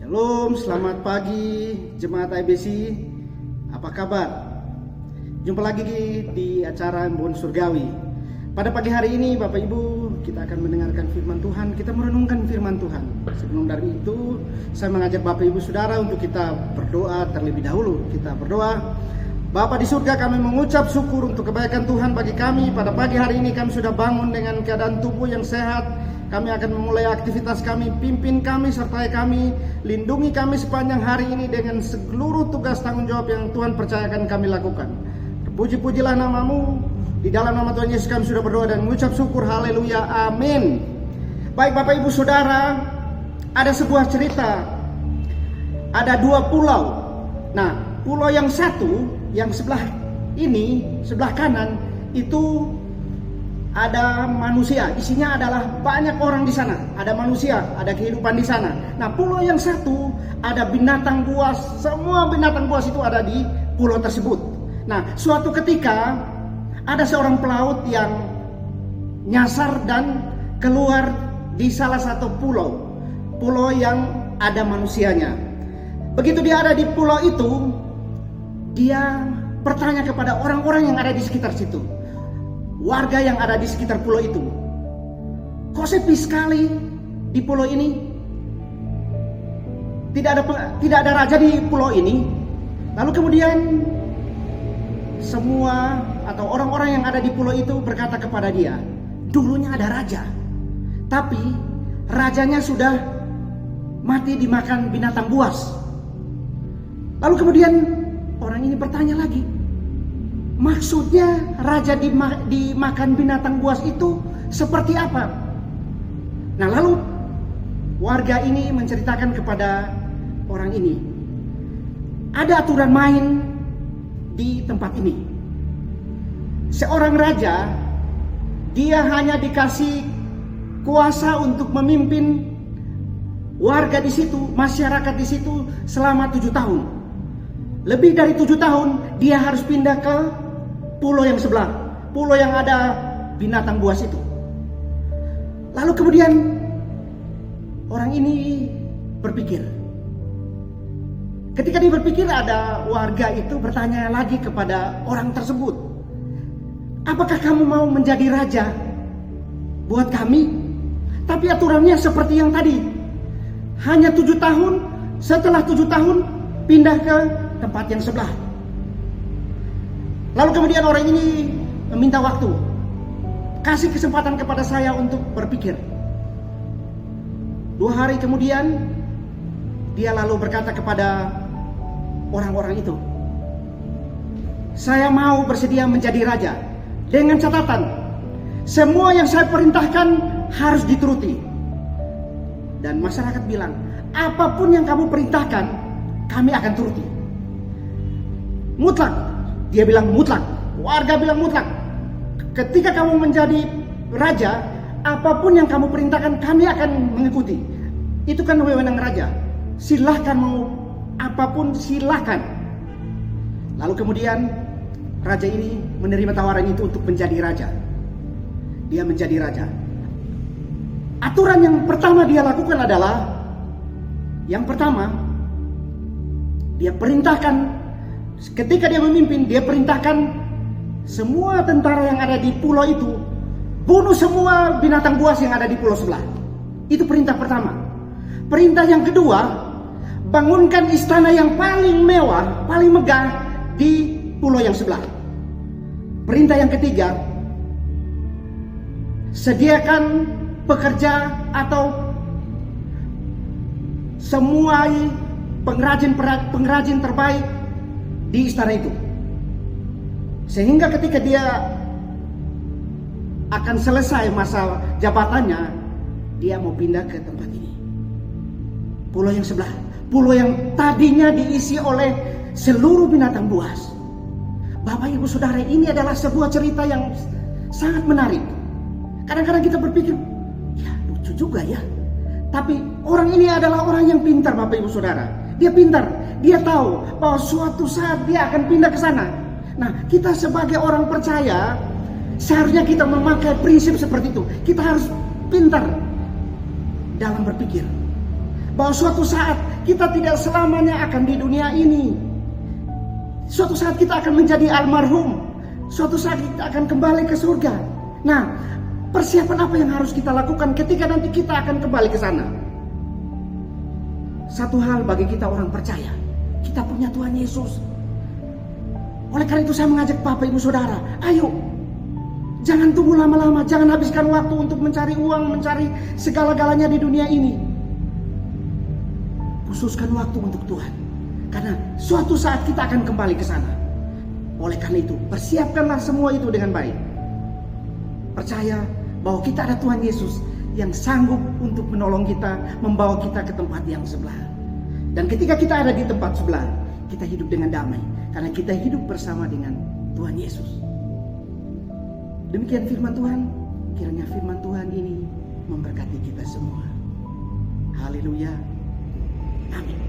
Shalom, selamat pagi jemaat IBC. Apa kabar? Jumpa lagi di acara Embun Surgawi. Pada pagi hari ini Bapak Ibu, kita akan mendengarkan firman Tuhan. Kita merenungkan firman Tuhan. Sebelum dari itu, saya mengajak Bapak Ibu Saudara untuk kita berdoa terlebih dahulu. Kita berdoa. Bapa di surga, kami mengucap syukur untuk kebaikan Tuhan bagi kami. Pada pagi hari ini kami sudah bangun dengan keadaan tubuh yang sehat. Kami akan memulai aktivitas kami, pimpin kami, sertai kami, lindungi kami sepanjang hari ini dengan seluruh tugas tanggung jawab yang Tuhan percayakan kami lakukan. Terpuji-pujilah namamu, di dalam nama Tuhan Yesus kami sudah berdoa dan mengucap syukur, haleluya, amin. Baik Bapak Ibu Saudara, ada sebuah cerita, ada dua pulau. Nah, pulau yang satu, yang sebelah ini, sebelah kanan, itu ada manusia, isinya adalah banyak orang di sana, ada manusia, ada kehidupan di sana. Nah, pulau yang satu ada binatang buas, semua binatang buas itu ada di pulau tersebut. Nah, suatu ketika ada seorang pelaut yang nyasar dan keluar di salah satu pulau yang ada manusianya. Begitu dia ada di pulau itu, dia bertanya kepada orang-orang yang ada di sekitar situ. Warga yang ada di sekitar pulau itu, kok sepi sekali di pulau ini? Tidak ada raja di pulau ini. Lalu kemudian semua atau orang-orang yang ada di pulau itu berkata kepada dia, dulunya ada raja, tapi rajanya sudah mati dimakan binatang buas. Lalu kemudian orang ini bertanya lagi, maksudnya raja dimakan binatang buas itu seperti apa? Nah, lalu warga ini menceritakan kepada orang ini, ada aturan main di tempat ini. Seorang raja, dia hanya dikasih kuasa untuk memimpin warga di situ, masyarakat di situ selama 7 tahun. Lebih dari 7 tahun dia harus pindah ke pulau yang sebelah, pulau yang ada binatang buas itu. Lalu kemudian orang ini berpikir. Ketika dia berpikir, ada warga itu bertanya lagi kepada orang tersebut, apakah kamu mau menjadi raja buat kami? Tapi aturannya seperti yang tadi, hanya 7 tahun, setelah 7 tahun pindah ke tempat yang sebelah. Lalu kemudian orang ini meminta waktu, kasih kesempatan kepada saya untuk berpikir. 2 hari kemudian dia lalu berkata kepada orang-orang itu, saya mau bersedia menjadi raja, dengan catatan semua yang saya perintahkan harus dituruti. Dan masyarakat bilang, apapun yang kamu perintahkan kami akan turuti. Mutlak. Dia bilang mutlak, warga bilang mutlak. Ketika kamu menjadi raja, apapun yang kamu perintahkan kami akan mengikuti. Itu kan wewenang raja. Silahkan mau apapun, silahkan. Lalu kemudian raja ini menerima tawaran itu untuk menjadi raja. Dia menjadi raja. Aturan yang pertama dia lakukan adalah, yang pertama dia perintahkan, ketika dia memimpin, dia perintahkan semua tentara yang ada di pulau itu bunuh semua binatang buas yang ada di pulau sebelah. Itu perintah pertama. Perintah yang kedua, bangunkan istana yang paling mewah, paling megah di pulau yang sebelah. Perintah yang ketiga, sediakan pekerja atau semua pengrajin terbaik di istana itu, sehingga ketika dia akan selesai masa jabatannya, dia mau pindah ke tempat ini, pulau yang sebelah, pulau yang tadinya diisi oleh seluruh binatang buas. Bapak Ibu Saudara, ini adalah sebuah cerita yang sangat menarik. Kadang-kadang kita berpikir, ya lucu juga ya, tapi orang ini adalah orang yang pintar. Bapak Ibu Saudara, dia pintar. Dia tahu bahwa suatu saat dia akan pindah ke sana. Nah, kita sebagai orang percaya seharusnya kita memakai prinsip seperti itu. Kita harus pintar dalam berpikir. bahwa suatu saat kita tidak selamanya akan di dunia ini. Suatu saat kita akan menjadi almarhum. Suatu saat kita akan kembali ke surga. Nah, persiapan apa yang harus kita lakukan ketika nanti kita akan kembali ke sana? Satu hal bagi kita orang percaya, kita punya Tuhan Yesus. Oleh karena itu saya mengajak Bapak Ibu Saudara, ayo, jangan tunggu lama-lama, jangan habiskan waktu untuk mencari uang, mencari segala-galanya di dunia ini. Khususkan waktu untuk Tuhan, karena suatu saat kita akan kembali ke sana. Oleh karena itu, persiapkanlah semua itu dengan baik. Percaya bahwa kita ada Tuhan Yesus yang sanggup untuk menolong kita, membawa kita ke tempat yang sebelah. Dan ketika kita ada di tempat sebelah, kita hidup dengan damai, karena kita hidup bersama dengan Tuhan Yesus. Demikian firman Tuhan. Kiranya firman Tuhan ini memberkati kita semua. Haleluya. Amin.